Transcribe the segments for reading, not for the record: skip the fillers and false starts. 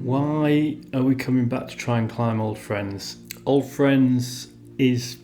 Why are we coming back to try and climb Old Friends? Old Friends is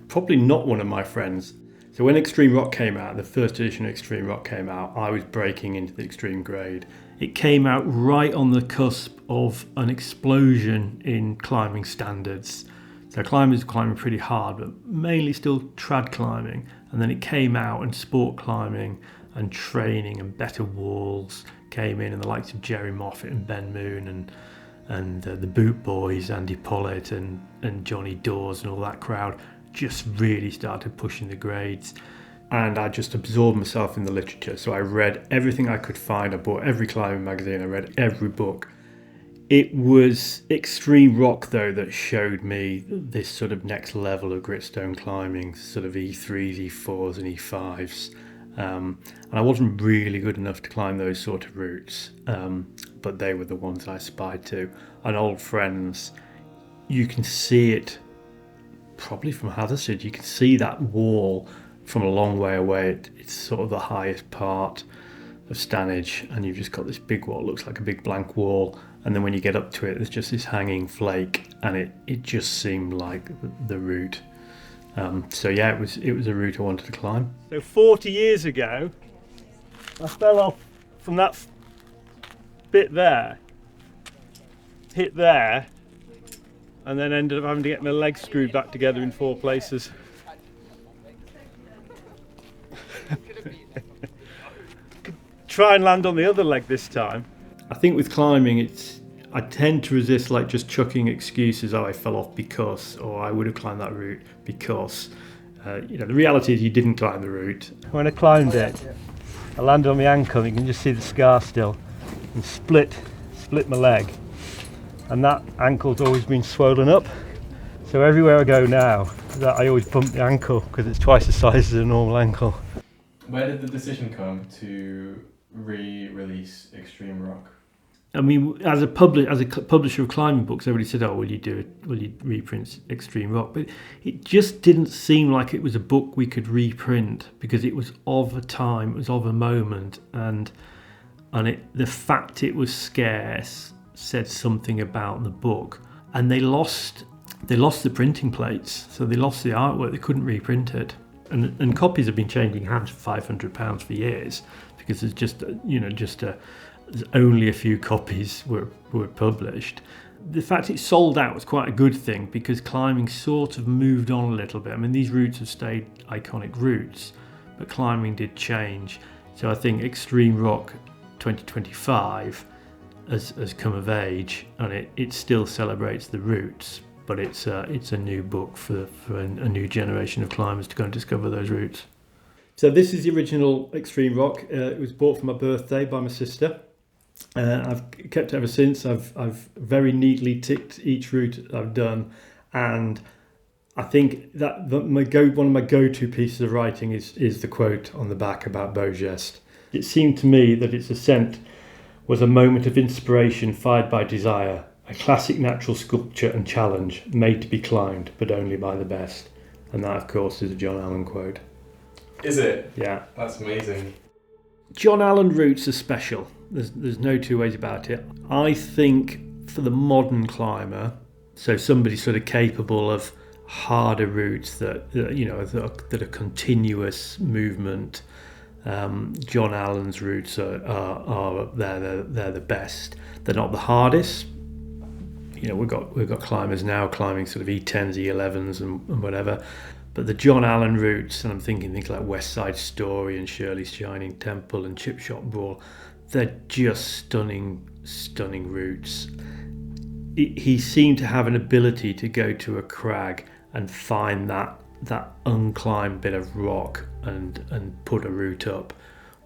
probably not one of my friends. So when Extreme Rock came out, the first edition of Extreme Rock came out, I was breaking into the extreme grade. It came out right on the cusp of an explosion in climbing standards. So climbers were climbing pretty hard, but mainly still trad climbing. And then it came out and sport climbing and training and better walls came in, and the likes of Jerry Moffat and Ben Moon and the Boot Boys, Andy Pollitt and Johnny Dawes and all that crowd just really started pushing the grades. And I just absorbed myself in the literature. So I read everything I could find. I bought every climbing magazine. I read every book. It was Extreme Rock, though, that showed me this sort of next level of gritstone climbing, sort of E3s, E4s and E5s. And I wasn't really good enough to climb those sort of routes, but they were the ones I aspired to. And Old Friends, you can see it probably from Hathersage. You can see that wall from a long way away. It's sort of the highest part of Stanage, and you've just got this big wall, looks like a big blank wall, and then when you get up to it, there's just this hanging flake, and it just seemed like the route. So yeah, it was a route I wanted to climb. So 40 years ago, I fell off from that bit there, hit there, and then ended up having to get my legs screwed back together in 4 places. Try and land on the other leg this time. I think with climbing, I tend to resist like just chucking excuses. Oh, I fell off because, or I would have climbed that route because. The reality is you didn't climb the route. When I climbed it, I landed on my ankle. You can just see the scar still, and split my leg, and that ankle's always been swollen up. So everywhere I go now, I always bump the ankle because it's twice the size as a normal ankle. Where did the decision come to re-release Extreme Rock? I mean, as a publisher of climbing books, everybody said, "Oh, will you reprint Extreme Rock?" But it just didn't seem like it was a book we could reprint because it was of a time, it was of a moment, and the fact it was scarce said something about the book. And they lost the printing plates, so they lost the artwork. They couldn't reprint it, and copies have been changing hands for £500 for years because there's only a few copies were published. The fact it sold out was quite a good thing because climbing sort of moved on a little bit. I mean, these routes have stayed iconic routes, but climbing did change. So I think Extreme Rock 2025 has come of age, and it still celebrates the routes, but it's a new book for a new generation of climbers to go and discover those routes. So this is the original Extreme Rock. It was bought for my birthday by my sister. I've kept it ever since. I've very neatly ticked each route I've done, and I think that one of my go-to pieces of writing is the quote on the back about Beaugest. It seemed to me that its ascent was a moment of inspiration fired by desire, a classic natural sculpture and challenge made to be climbed, but only by the best. And that, of course, is a John Allen quote. Is it? Yeah. That's amazing. John Allen routes are special. There's no two ways about it. I think for the modern climber, so somebody sort of capable of harder routes that are continuous movement, John Allen's routes are they're the best. They're not the hardest. We've got climbers now climbing sort of E10s, E11s and whatever. But the John Allen routes, and I'm thinking things like West Side Story and Shirley's Shining Temple and Chip Shot Brawl, they're just stunning routes. He seemed to have an ability to go to a crag and find that unclimbed bit of rock and put a route up,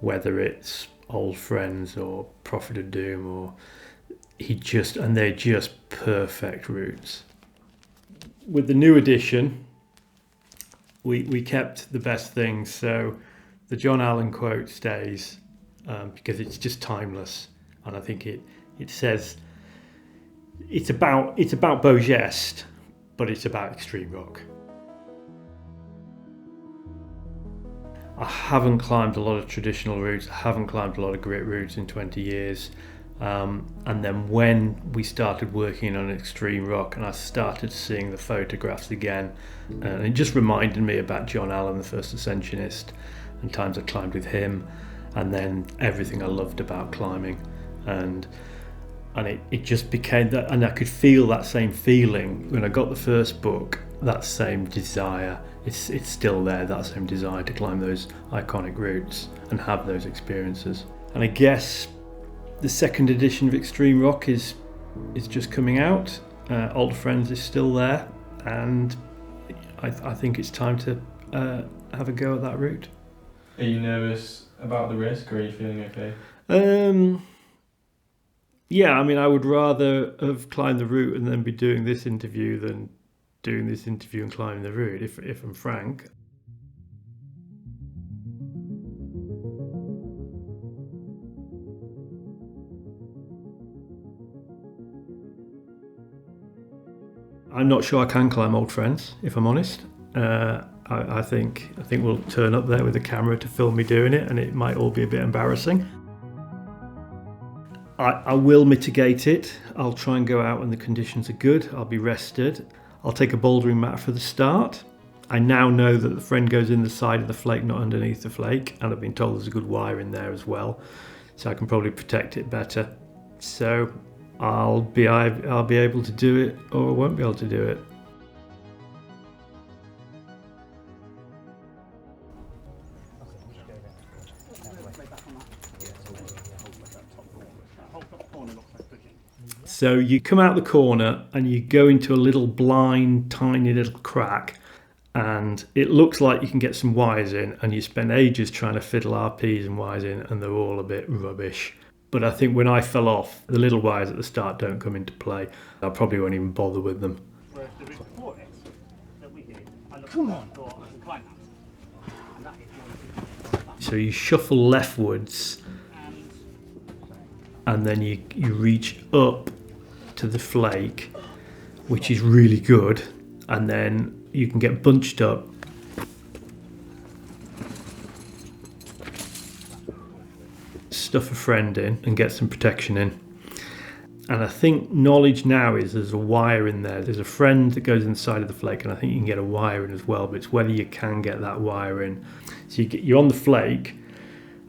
whether it's Old Friends or Prophet of Doom and they're just perfect routes. With the new edition, we kept the best things, so the John Allen quote stays because it's just timeless, and I think it says it's about Beaugest, but it's about Extreme Rock. I haven't climbed a lot of traditional routes. I haven't climbed a lot of grit routes in 20 years. And then when we started working on Extreme Rock and I started seeing the photographs again, and it just reminded me about John Allen, the first ascensionist, and times I climbed with him, and then everything I loved about climbing. And it just became that, and I could feel that same feeling when I got the first book, that same desire. It's still there, that same desire to climb those iconic routes and have those experiences. And I guess the second edition of Extreme Rock is just coming out. Old Friends is still there, and I think it's time to have a go at that route. Are you nervous about the risk, or are you feeling okay? Yeah, I mean, I would rather have climbed the route and then be doing this interview than doing this interview and climbing the route, if I'm frank. I'm not sure I can climb Old Friends, if I'm honest. I think we'll turn up there with a camera to film me doing it, and it might all be a bit embarrassing. I will mitigate it. I'll try and go out when the conditions are good. I'll be rested. I'll take a bouldering mat for the start. I now know that the friend goes in the side of the flake, not underneath the flake, and I've been told there's a good wire in there as well, so I can probably protect it better. So I'll be able to do it, or I won't be able to do it. So you come out the corner and you go into a little blind, tiny little crack, and it looks like you can get some wires in, and you spend ages trying to fiddle RPs and wires in, and they're all a bit rubbish. But I think when I fell off, the little wires at the start don't come into play. I probably won't even bother with them. So you shuffle leftwards, and then you reach up to the flake, which is really good, and then you can get bunched up, stuff a friend in and get some protection in. And I think knowledge now is there's a wire in there. There's a friend that goes inside of the flake, and I think you can get a wire in as well, but it's whether you can get that wire in. So you're on the flake,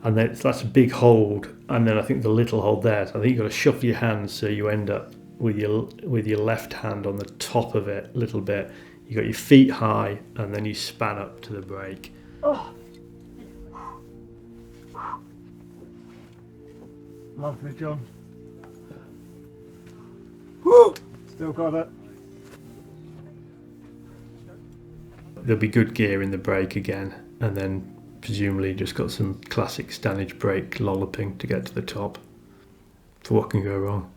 and then that's a big hold, and then I think the little hold there. So I think you've got to shuffle your hands so you end up with your left hand on the top of it a little bit. You got your feet high, and then you span up to the break. Oh. Lovely, John. Woo! Still got it. There'll be good gear in the break again, and then presumably just got some classic Stanage brake lolloping to get to the top. For what can go wrong?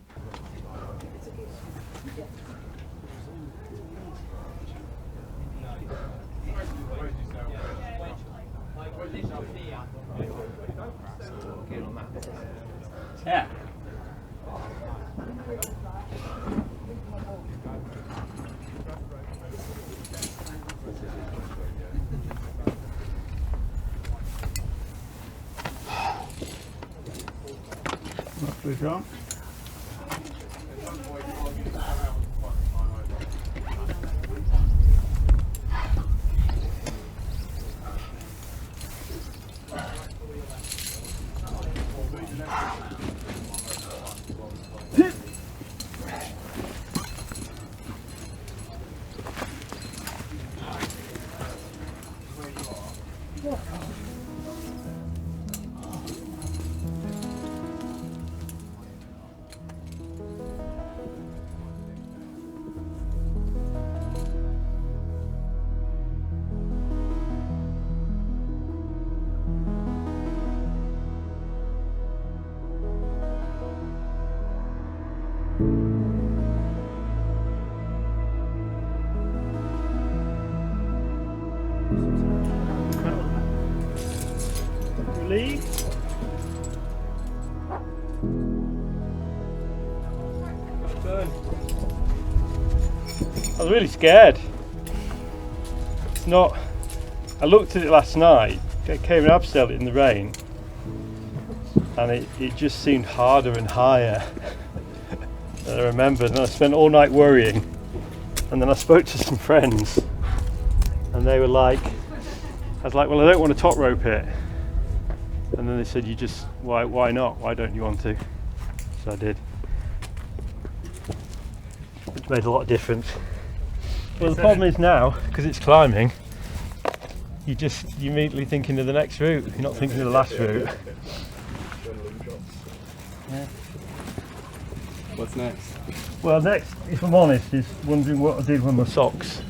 Yeah. Lovely, John. Relieved. I was really scared. It's not. I looked at it last night. I came and abseiled it in the rain. and it just seemed harder and higher. And I remembered, and I spent all night worrying, and then I spoke to some friends, and they were like, I was like, well, I don't want to top rope it. And then they said, why not? Why don't you want to? So I did. Which made a lot of difference. Well, the problem is now, because it's climbing, you immediately thinking of the next route. You're not thinking of the last route. Yeah. What's next? Well, next, if I'm honest, is wondering what I did with my socks.